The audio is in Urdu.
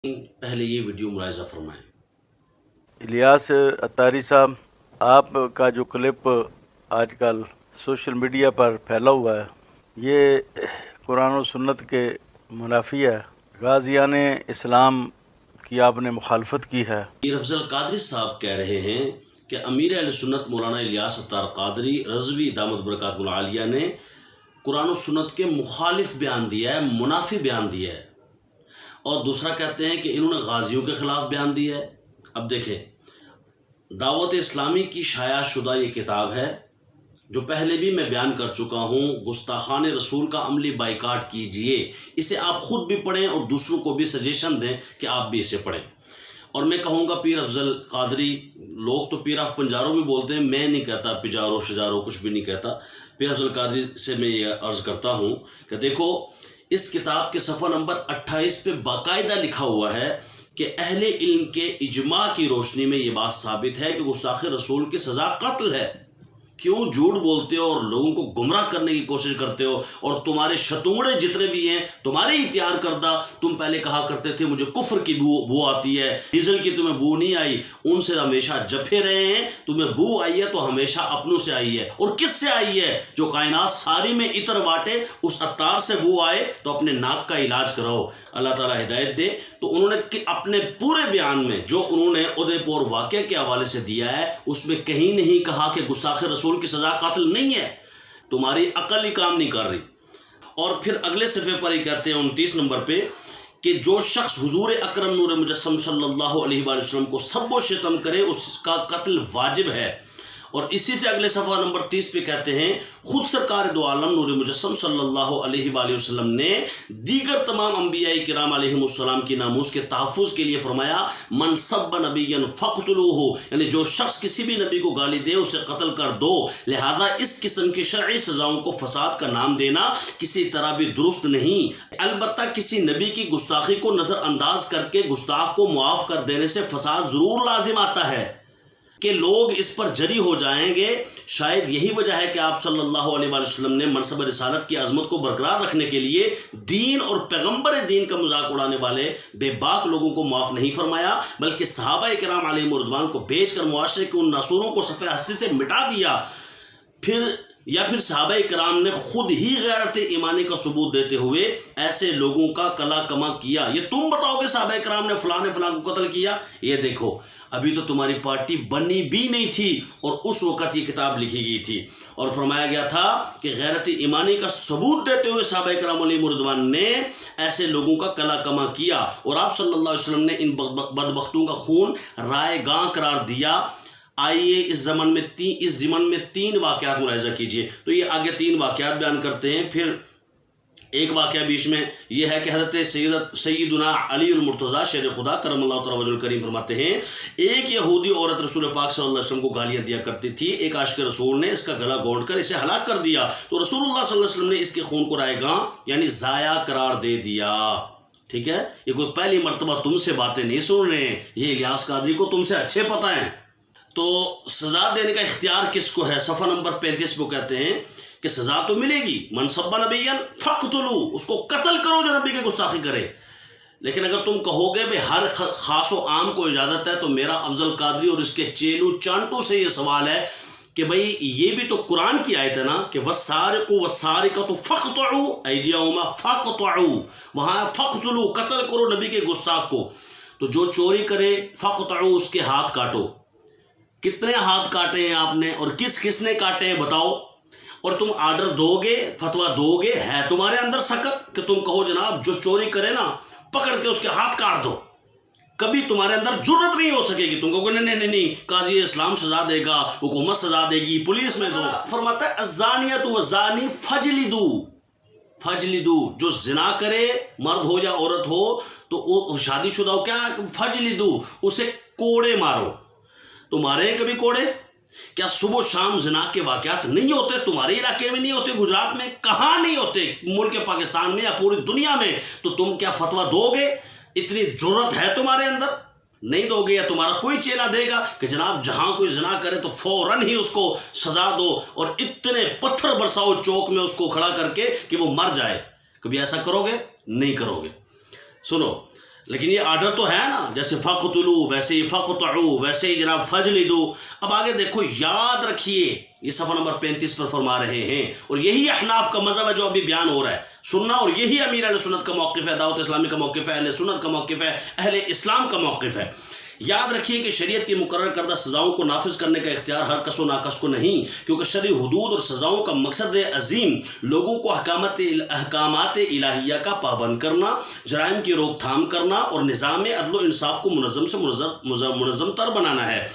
پہلے یہ ویڈیو ملاحظہ فرمائیں۔ الیاس اتاری صاحب، آپ کا جو کلپ آج کل سوشل میڈیا پر پھیلا ہوا ہے یہ قرآن و سنت کے منافی ہے۔ غازیان اسلام کی آپ نے مخالفت کی ہے۔ پیر افضل قادری صاحب کہہ رہے ہیں کہ امیر اہل سنت مولانا الیاس اتار قادری رضوی دامت برکاتہ العالیہ نے قرآن و سنت کے مخالف بیان دیا ہے، منافی بیان دیا ہے، اور دوسرا کہتے ہیں کہ انہوں نے غازیوں کے خلاف بیان دیا ہے۔ اب دیکھیں، دعوت اسلامی کی شائع شدہ یہ کتاب ہے جو پہلے بھی میں بیان کر چکا ہوں، گستاخان رسول کا عملی بائیکاٹ کیجئے۔ اسے آپ خود بھی پڑھیں اور دوسروں کو بھی سجیشن دیں کہ آپ بھی اسے پڑھیں۔ اور میں کہوں گا پیر افضل قادری، لوگ تو پیر آف پنجارو بھی بولتے ہیں، میں نہیں کہتا پجارو شجارو، کچھ بھی نہیں کہتا۔ پیر افضل قادری سے میں یہ عرض کرتا ہوں کہ دیکھو، اس کتاب کے صفحہ نمبر 28 پہ باقاعدہ لکھا ہوا ہے کہ اہل علم کے اجماع کی روشنی میں یہ بات ثابت ہے کہ گستاخ رسول کی سزا قتل ہے۔ کیوں جھوٹ بولتے ہو اور لوگوں کو گمراہ کرنے کی کوشش کرتے ہو؟ اور تمہارے شتونگڑے جتنے بھی ہیں تمہارے ہی تیار کردہ، تم پہلے کہا کرتے تھے مجھے کفر کی بو آتی ہے، ڈیزل کی تمہیں بو نہیں آئی، ان سے ہمیشہ جپے رہے ہیں، تمہیں بو آئی ہے تو ہمیشہ اپنوں سے آئی ہے۔ اور کس سے آئی ہے؟ جو کائنات ساری میں عطر باٹے، اس عطار سے بو آئے تو اپنے ناک کا علاج کراؤ، اللہ تعالیٰ ہدایت دے۔ تو انہوں نے اپنے پورے بیان میں جو انہوں نے ادے پور واقعے کے حوالے سے دیا ہے، اس میں کہیں نہیں کہا کہ گستاخ رسول کی سزا قتل نہیں ہے۔ تمہاری عقل ہی کام نہیں کر رہی۔ اور پھر اگلے صفحے پر ہی کہتے ہیں 29 نمبر پہ کہ جو شخص حضور اکرم نور مجسم صلی اللہ علیہ وآلہ وسلم کو سب و شتم کرے اس کا قتل واجب ہے۔ اور اسی سے اگلے صفحہ نمبر 30 پہ کہتے ہیں خود سرکار دو عالم نور مجسم صلی اللہ علیہ وآلہ وسلم نے دیگر تمام انبیاء کرام علیہم السلام کی ناموس کے تحفظ کے لیے فرمایا من سب نبیا فقتلوہ، یعنی جو شخص کسی بھی نبی کو گالی دے اسے قتل کر دو۔ لہذا اس قسم کی شرعی سزاؤں کو فساد کا نام دینا کسی طرح بھی درست نہیں۔ البتہ کسی نبی کی گستاخی کو نظر انداز کر کے گستاخ کو معاف کر دینے سے فساد ضرور لازم آتا ہے کہ لوگ اس پر جری ہو جائیں گے۔ شاید یہی وجہ ہے کہ آپ صلی اللہ علیہ وآلہ وسلم نے منصب رسالت کی عظمت کو برقرار رکھنے کے لیے دین اور پیغمبر دین کا مذاق اڑانے والے بے باک لوگوں کو معاف نہیں فرمایا، بلکہ صحابہ کرام علیہم رضوان کو بھیج کر معاشرے کے ان ناصوروں کو صفحہ ہستی سے مٹا دیا۔ پھر صحابہ کرام نے خود ہی غیرت ایمانی کا ثبوت دیتے ہوئے ایسے لوگوں کا کلا کما کیا۔ یہ تم بتاؤ کہ صحابہ کرام نے فلاں کو قتل کیا؟ یہ دیکھو، ابھی تو تمہاری پارٹی بنی بھی نہیں تھی اور اس وقت یہ کتاب لکھی گئی تھی، اور فرمایا گیا تھا کہ غیرت ایمانی کا ثبوت دیتے ہوئے صحابہ کرام علیہم رضوان نے ایسے لوگوں کا کلا کما کیا، اور آپ صلی اللہ علیہ وسلم نے ان بدبختوں کا خون رائے گاں قرار دیا۔ آئیے اس ضمن میں 3 واقعات ملاحظہ کیجئے۔ تو یہ آگے 3 واقعات بیان کرتے ہیں۔ پھر ایک واقعہ بیچ میں یہ ہے کہ حضرت سیدنا علی المرتضیٰ شیر خدا کرم اللہ تعالی وجہ الکریم فرماتے ہیں ایک یہودی عورت رسول پاک صلی اللہ علیہ وسلم کو گالیاں دیا کرتی تھی۔ ایک عاشق رسول نے اس کا گلا گھونٹ کر اسے ہلاک کر دیا، تو رسول اللہ صلی اللہ علیہ وسلم نے اس کے خون کو رائے گاں یعنی ضائع قرار دے دیا۔ ٹھیک ہے، یہ کوئی پہلی مرتبہ تم سے باتیں نہیں سن رہے ہیں، یہ الیاس قادری کو تم سے اچھے پتہ ہیں۔ تو سزا دینے کا اختیار کس کو ہے؟ صفحہ نمبر 35 کو کہتے ہیں کہ سزا تو ملے گی، من سب نبیا فقتلو، اس کو قتل کرو جو نبی کے گستاخی کرے۔ لیکن اگر تم کہو گے بھائی ہر خاص و عام کو اجازت ہے، تو میرا افضل قادری اور اس کے چیلو چانٹوں سے یہ سوال ہے کہ بھائی یہ بھی تو قرآن کی آیت ہے نا کہ والسارق والسارقۃ فاقطعوا ایدیہما، فاقطعوا، وہاں فقتلو، قتل کرو نبی کے گستاخ کو۔ تو جو چوری کرے فاقطعوا، اس کے ہاتھ کاٹو۔ کتنے ہاتھ کاٹے ہیں آپ نے اور کس نے کاٹے ہیں بتاؤ؟ اور تم آرڈر دو گے، فتویٰ دو گے، ہے تمہارے اندر سخت کہ تم کہو جناب جو چوری کرے نا پکڑ کے اس کے ہاتھ کاٹ دو؟ کبھی تمہارے اندر جرت نہیں ہو سکے گی، تم کہو گے نہیں، قاضی اسلام سزا دے گا، حکومت سزا دے گی، پولیس میں دو۔ فرماتا ہے الزانیۃ والزانی فجلدو، جو زنا کرے مرد ہو یا عورت ہو تو شادی شدہ ہو، کیا فجلدو، اسے کوڑے مارو۔ تمہارے کبھی کوڑے؟ کیا صبح و شام زنا کے واقعات نہیں ہوتے؟ تمہارے علاقے میں نہیں ہوتے؟ گجرات میں کہاں نہیں ہوتے؟ ملک پاکستان میں یا پوری دنیا میں؟ تو تم کیا فتویٰ دو گے؟ اتنی جرت ہے تمہارے اندر؟ نہیں دو گے، یا تمہارا کوئی چیلا دے گا کہ جناب جہاں کوئی زنا کرے تو فوراً ہی اس کو سزا دو اور اتنے پتھر برساؤ چوک میں اس کو کھڑا کر کے کہ وہ مر جائے؟ کبھی ایسا کرو گے؟ نہیں کرو گے۔ سنو، لیکن یہ آرڈر تو ہے نا، جیسے فقتلو ویسے ہی فقطعو ویسے ہی جناب فجلدو. اب آگے دیکھو، یاد رکھیے یہ صفحہ نمبر 35 پر فرما رہے ہیں، اور یہی احناف کا مذہب ہے جو ابھی بیان ہو رہا ہے سننا، اور یہی امیر اہل سنت کا موقف ہے، دعوت اسلامی کا موقف ہے، اہل سنت کا موقف ہے، اہل اسلام کا موقف ہے. یاد رکھیے کہ شریعت کی مقرر کردہ سزاؤں کو نافذ کرنے کا اختیار ہر کس و ناکس کو نہیں، کیونکہ شرعی حدود اور سزاؤں کا مقصد عظیم لوگوں کو احکامات الہیہ کا پابند کرنا، جرائم کی روک تھام کرنا اور نظام عدل و انصاف کو منظم سے منظم تر بنانا ہے.